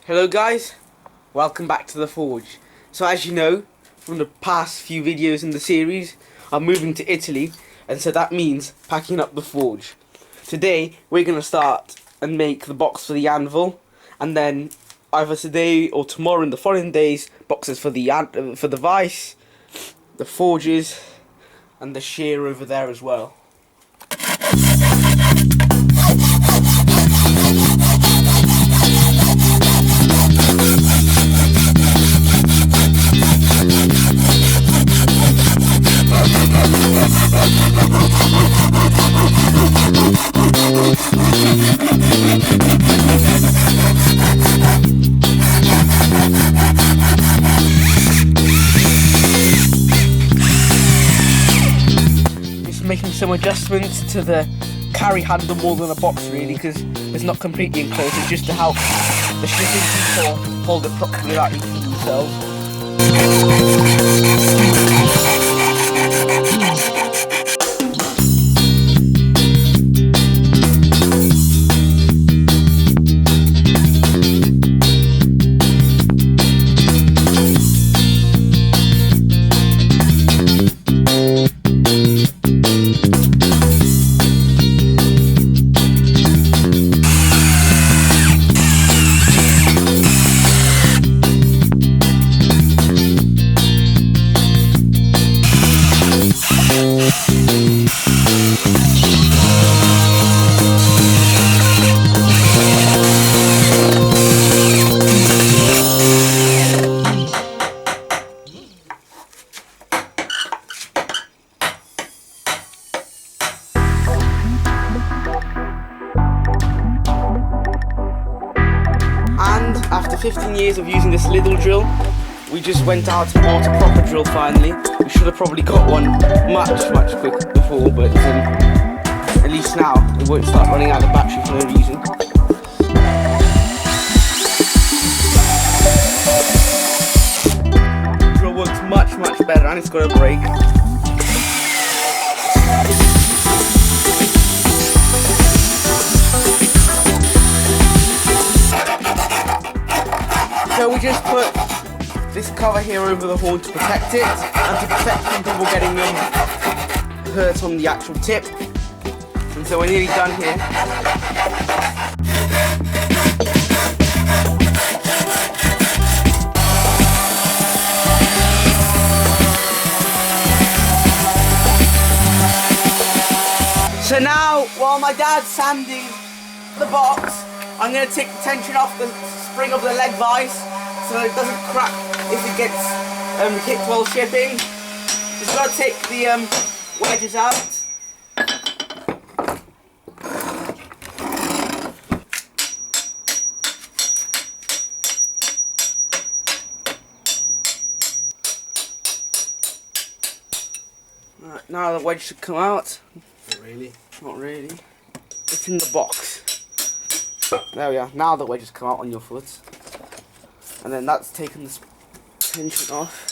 Hello guys, welcome back to the Forge. So as you know from the past few videos in the series, I'm moving to Italy, and so that means packing up the forge. Today we're going to start and make the box for the anvil, and then either today or tomorrow in the following days, boxes for the vice, the forges, and the shear over there as well. Making some adjustments to the carry handle more than a box really, because it's not completely enclosed. It's just to help the shipping people hold it properly without eating themselves. After 15 years of using this little drill, we just went out and bought a proper drill finally. We should have probably got one much quicker before, but at least now it won't start running out of battery for no reason. The drill works much better, and it's got a brake. So we just put this cover here over the horn to protect it, and to protect from people getting hurt on the actual tip. And so we're nearly done here. So now, while my dad's sanding the box, I'm going to take the tension off the spring of the leg vise so it doesn't crack if it gets hit while shipping. Just got to take the wedges out. Right, now the wedge should come out. Not really. Not really. It's in the box. There we are. Now the wedges come out on your foot, and then that's taken the tension off.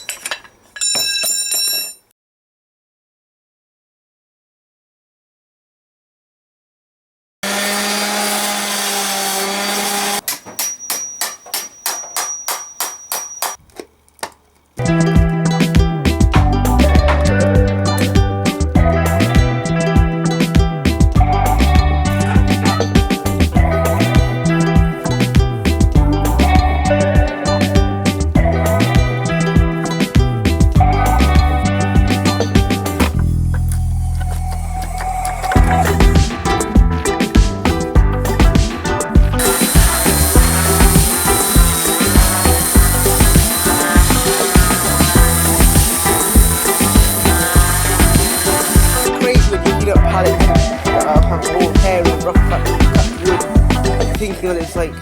Thinking that it's like,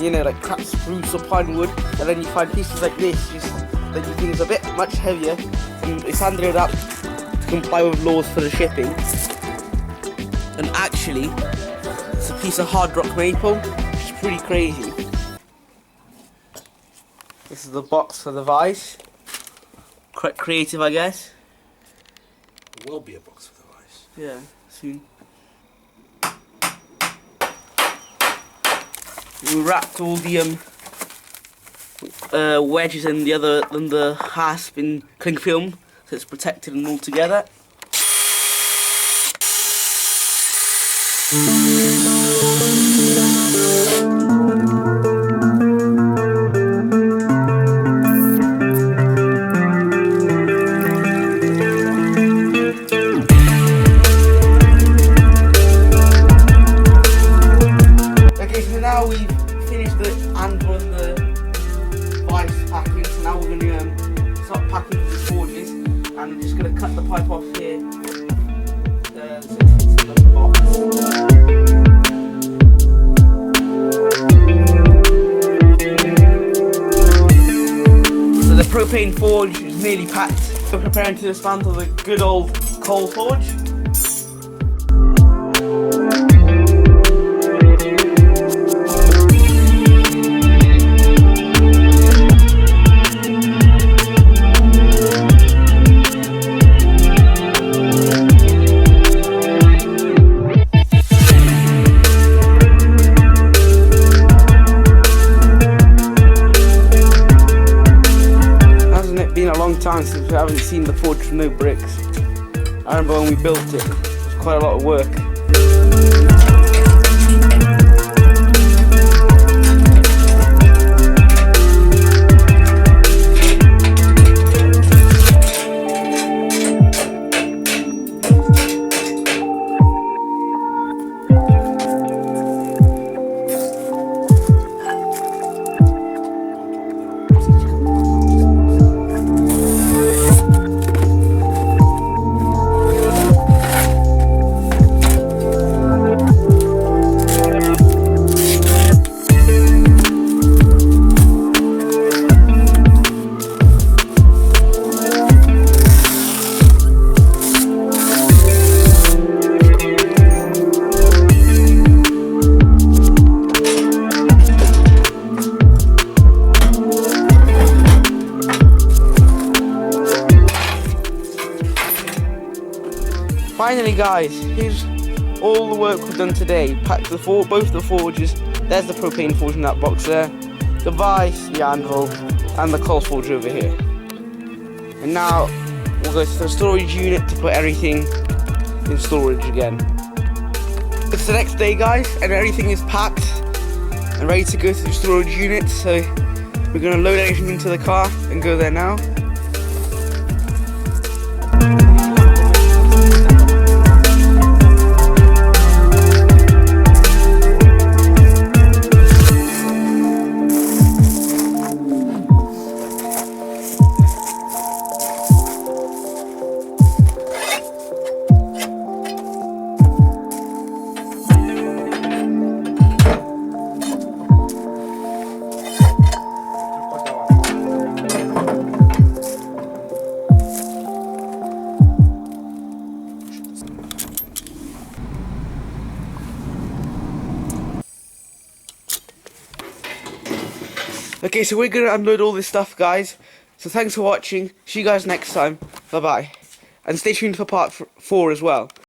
you know, like crap spruce or pine wood, and then you find pieces like this, just that you think is a bit much heavier, and they sanded it up to comply with laws for the shipping. And actually, it's a piece of hard rock maple, which is pretty crazy. This is the box for the vise. Quite creative, I guess. There will be a box for the vise. Yeah, soon. We wrapped all the wedges and the hasp in cling film, so it's protected and all together. Okay, so now we've finished the anvil and the vice packing, so now we're going to start packing the forges, and I'm just going to cut the pipe off here so it fits in the box. So the propane forge is nearly packed. We're preparing to dismantle the good old coal forge. Been a long time since we haven't seen the forge with no bricks. I remember when we built it, it was quite a lot of work. Finally guys, here's all the work we've done today. Packed both the forges. There's the propane forge in that box there, the vice, the anvil, and the coal forge over here. And now we'll go to the storage unit to put everything in storage again. It's the next day guys, and everything is packed and ready to go to the storage unit, so we're going to load everything into the car and go there now. Okay, so we're going to unload all this stuff, guys. So thanks for watching. See you guys next time. Bye-bye. And stay tuned for part 4 as well.